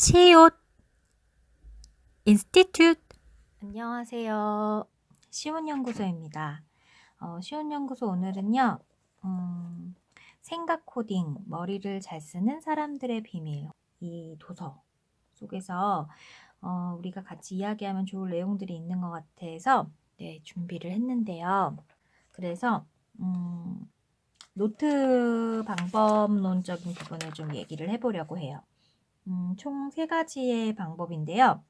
시옷 인스티튜트. 안녕하세요. 시온연구소입니다. 시온연구소 오늘은요. 생각 코딩, 머리를 잘 쓰는 사람들의 비밀, 이 도서 속에서 우리가 같이 이야기하면 좋을 내용들이 있는 것 같아서 준비를 했는데요. 그래서 노트 방법론적인 부분을 좀 얘기를 해보려고 해요. 총 3가지의 방법인데요.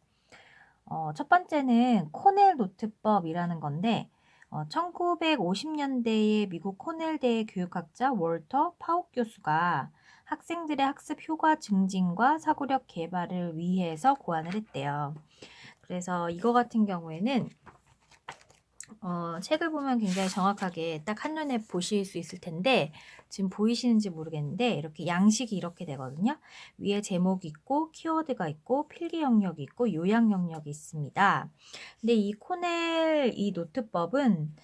첫 번째는 코넬 노트법이라는 건데 1950년대에 미국 코넬대 교육학자 월터 파욱 교수가 학생들의 학습 효과 증진과 사고력 개발을 위해서 고안을 했대요. 그래서 이거 같은 경우에는 책을 보면 굉장히 정확하게 딱 한눈에 보실 수 있을 텐데 지금 보이시는지 모르겠는데 이렇게 양식이 이렇게 되거든요. 위에 제목이 있고 키워드가 있고 필기 영역이 있고 요약 영역이 있습니다. 근데 이 코넬 이 노트법은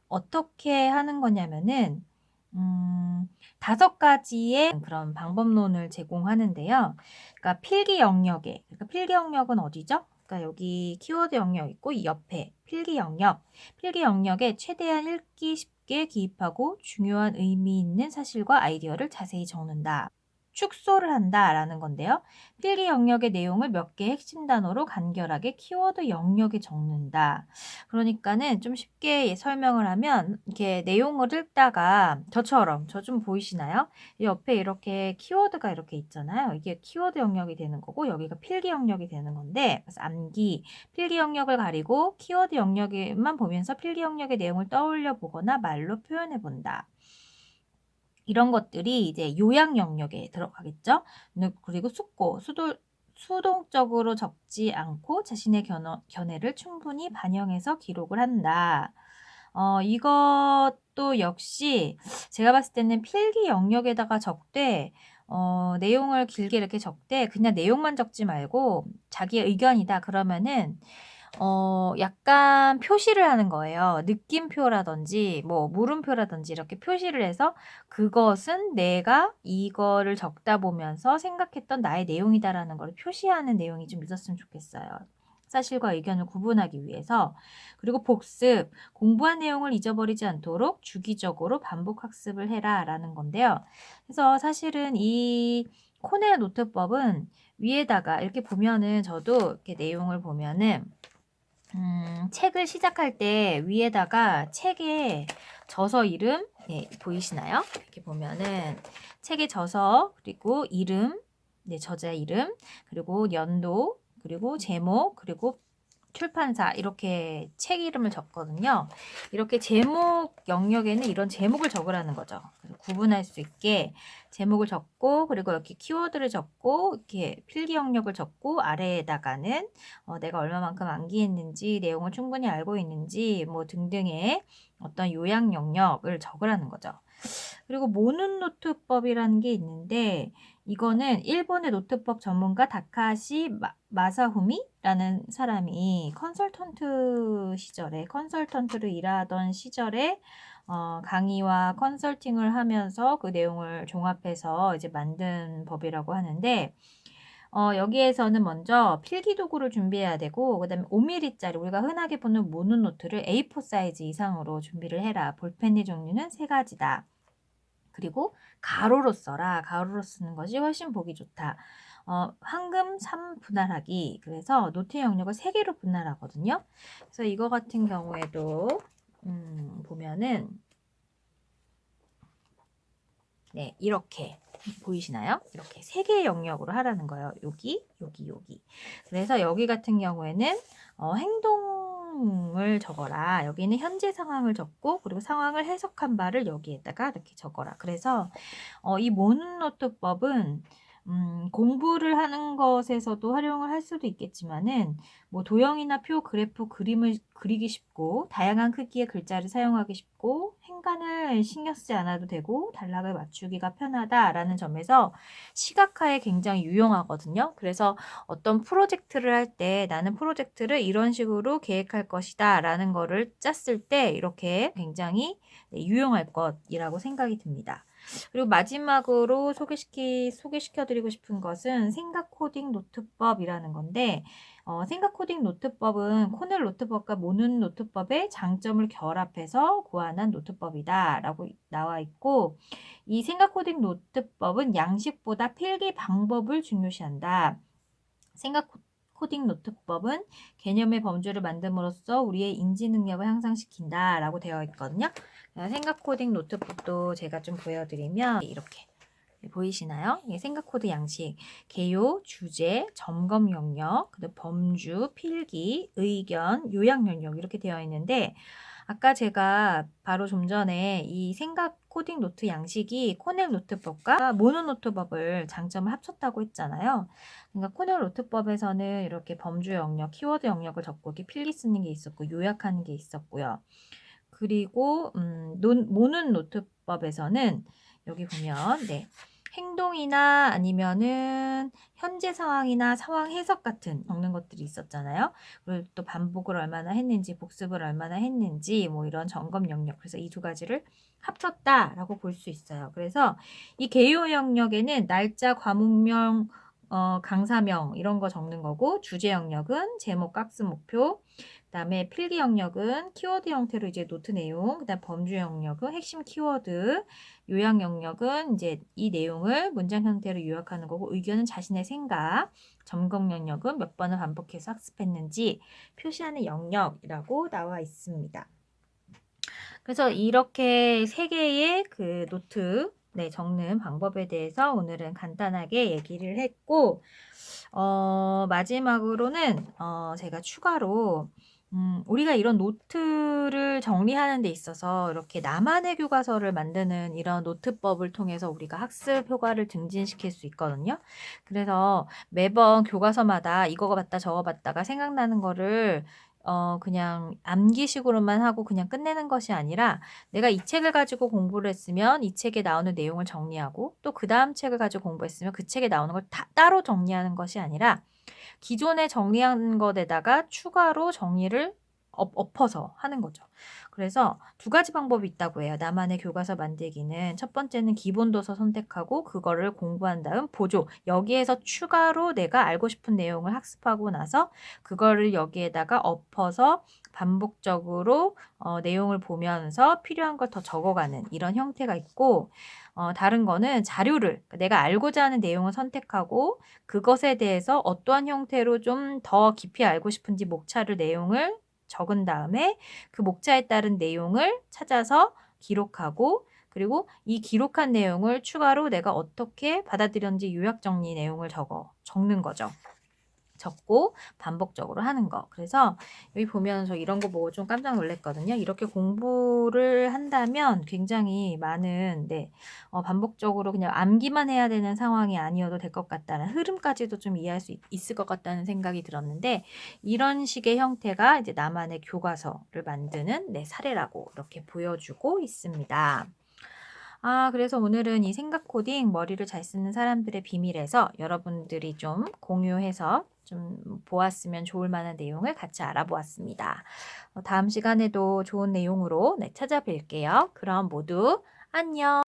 어떻게 하는 거냐면은 5가지의 그런 방법론을 제공하는데요. 그러니까 필기 영역에, 그러니까 필기 영역은 어디죠? 그러니까 여기 키워드 영역 있고 이 옆에 필기 영역에 최대한 읽기 쉽게 기입하고 중요한 의미 있는 사실과 아이디어를 자세히 적는다. 축소를 한다라는 건데요. 필기 영역의 내용을 몇 개의 핵심 단어로 간결하게 키워드 영역에 적는다. 그러니까는 좀 쉽게 설명을 하면 이렇게 내용을 읽다가 저처럼 저 좀 보이시나요? 이 옆에 이렇게 키워드가 이렇게 있잖아요. 이게 키워드 영역이 되는 거고 여기가 필기 영역이 되는 건데 그래서 암기, 필기 영역을 가리고 키워드 영역에만 보면서 필기 영역의 내용을 떠올려 보거나 말로 표현해 본다. 이런 것들이 이제 요약 영역에 들어가겠죠. 그리고 수동적으로 적지 않고 자신의 견해를 충분히 반영해서 기록을 한다. 이것도 역시 제가 봤을 때는 필기 영역에다가 적되 내용을 길게 이렇게 적되 그냥 내용만 적지 말고 자기의 의견이다 그러면은 약간 표시를 하는 거예요. 느낌표라든지 뭐 물음표라든지 이렇게 표시를 해서 그것은 내가 이거를 적다 보면서 생각했던 나의 내용이다라는 걸 표시하는 내용이 좀 있었으면 좋겠어요. 사실과 의견을 구분하기 위해서. 그리고 복습, 공부한 내용을 잊어버리지 않도록 주기적으로 반복 학습을 해라라는 건데요. 그래서 사실은 이 코넬 노트법은 위에다가 이렇게 보면은 저도 이렇게 내용을 보면은 책을 시작할 때 위에다가 책의 저서 이름, 보이시나요? 이렇게 보면은 책의 저서, 그리고 이름, 저자 이름, 그리고 연도, 그리고 제목, 그리고 출판사 이렇게 책 이름을 적거든요. 이렇게 제목 영역에는 이런 제목을 적으라는 거죠. 그래서 구분할 수 있게 제목을 적고 그리고 이렇게 키워드를 적고 이렇게 필기 영역을 적고 아래에다가는 내가 얼마만큼 암기했는지 내용을 충분히 알고 있는지 뭐 등등의 어떤 요약 영역을 적으라는 거죠. 그리고 모눈 노트법이라는 게 있는데 이거는 일본의 노트법 전문가 다카시 마사후미라는 사람이 컨설턴트를 일하던 시절에 강의와 컨설팅을 하면서 그 내용을 종합해서 이제 만든 법이라고 하는데 여기에서는 먼저 필기도구를 준비해야 되고 그다음에 5mm짜리 우리가 흔하게 보는 모눈 노트를 A4 사이즈 이상으로 준비를 해라. 볼펜의 종류는 3가지다. 그리고 가로로 써라. 가로로 쓰는 것이 훨씬 보기 좋다. 황금 3 분할하기. 그래서 노트 영역을 3개로 분할하거든요. 그래서 이거 같은 경우에도 보면은 이렇게 보이시나요? 이렇게 3개의 영역으로 하라는 거예요. 여기, 여기, 여기. 그래서 여기 같은 경우에는 행동을 적어라. 여기는 현재 상황을 적고 그리고 상황을 해석한 바를 여기에다가 이렇게 적어라. 그래서 이 모눈노트법은 공부를 하는 것에서도 활용을 할 수도 있겠지만은 뭐 도형이나 표, 그래프, 그림을 그리기 쉽고 다양한 크기의 글자를 사용하기 쉽고 행간을 신경 쓰지 않아도 되고 단락을 맞추기가 편하다라는 점에서 시각화에 굉장히 유용하거든요. 그래서 어떤 프로젝트를 할 때 나는 프로젝트를 이런 식으로 계획할 것이다 라는 거를 짰을 때 이렇게 굉장히 유용할 것이라고 생각이 듭니다. 그리고 마지막으로 소개시켜드리고 싶은 것은 생각 코딩 노트법이라는 건데, 생각 코딩 노트법은 코넬 노트법과 모눈 노트법의 장점을 결합해서 고안한 노트법이다라고 나와 있고, 이 생각 코딩 노트법은 양식보다 필기 방법을 중요시한다. 생각 코딩 노트법은 개념의 범주를 만듦으로써 우리의 인지 능력을 향상시킨다라고 되어 있거든요. 생각 코딩 노트법도 제가 좀 보여드리면 이렇게 보이시나요? 생각 코드 양식, 개요, 주제, 점검 영역, 그다음 범주, 필기, 의견, 요약 영역 이렇게 되어 있는데 아까 제가 바로 좀 전에 이 생각 코딩 노트 양식이 코넬 노트법과 모노 노트법을 장점을 합쳤다고 했잖아요. 그러니까 코넬 노트법에서는 이렇게 범주 영역, 키워드 영역을 적고 이렇게 필기 쓰는 게 있었고 요약하는 게 있었고요. 그리고 모눈 노트법에서는 여기 보면 행동이나 아니면은 현재 상황이나 상황 해석 같은 적는 것들이 있었잖아요. 그리고 또 반복을 얼마나 했는지, 복습을 얼마나 했는지, 뭐 이런 점검 영역. 그래서 이 두 가지를 합쳤다라고 볼 수 있어요. 그래서 이 개요 영역에는 날짜, 과목명, 강사명 이런 거 적는 거고, 주제 영역은 제목, 깍스, 목표, 그다음에 필기 영역은 키워드 형태로 이제 노트 내용, 그다음 범주 영역은 핵심 키워드, 요약 영역은 이제 이 내용을 문장 형태로 요약하는 거고, 의견은 자신의 생각, 점검 영역은 몇 번을 반복해서 학습했는지 표시하는 영역이라고 나와 있습니다. 그래서 이렇게 세 개의 그 노트 적는 방법에 대해서 오늘은 간단하게 얘기를 했고, 마지막으로는 제가 추가로 우리가 이런 노트를 정리하는 데 있어서 이렇게 나만의 교과서를 만드는 이런 노트법을 통해서 우리가 학습 효과를 증진시킬 수 있거든요. 그래서 매번 교과서마다 이거 봤다 저거 봤다가 생각나는 거를 그냥 암기식으로만 하고 그냥 끝내는 것이 아니라 내가 이 책을 가지고 공부를 했으면 이 책에 나오는 내용을 정리하고 또 그 다음 책을 가지고 공부했으면 그 책에 나오는 걸 다 따로 정리하는 것이 아니라 기존에 정리한 것에다가 추가로 정리를 엎어서 하는 거죠. 그래서 두 가지 방법이 있다고 해요. 나만의 교과서 만들기는 첫 번째는 기본 도서 선택하고 그거를 공부한 다음 보조. 여기에서 추가로 내가 알고 싶은 내용을 학습하고 나서 그거를 여기에다가 엎어서 반복적으로 내용을 보면서 필요한 걸 더 적어가는 이런 형태가 있고, 다른 거는 자료를 내가 알고자 하는 내용을 선택하고 그것에 대해서 어떠한 형태로 좀 더 깊이 알고 싶은지 목차를 내용을 적은 다음에 그 목차에 따른 내용을 찾아서 기록하고, 그리고 이 기록한 내용을 추가로 내가 어떻게 받아들였는지 요약 정리 내용을 적는 거죠. 적고 반복적으로 하는 거. 그래서 여기 보면 저 이런 거 보고 좀 깜짝 놀랐거든요. 이렇게 공부를 한다면 굉장히 많은 반복적으로 그냥 암기만 해야 되는 상황이 아니어도 될 것 같다는 흐름까지도 좀 이해할 수 있을 것 같다는 생각이 들었는데, 이런 식의 형태가 이제 나만의 교과서를 만드는 사례라고 이렇게 보여주고 있습니다. 그래서 오늘은 이 생각 코딩 머리를 잘 쓰는 사람들의 비밀에서 여러분들이 좀 공유해서 좀 보았으면 좋을 만한 내용을 같이 알아보았습니다. 다음 시간에도 좋은 내용으로 찾아뵐게요. 그럼 모두 안녕!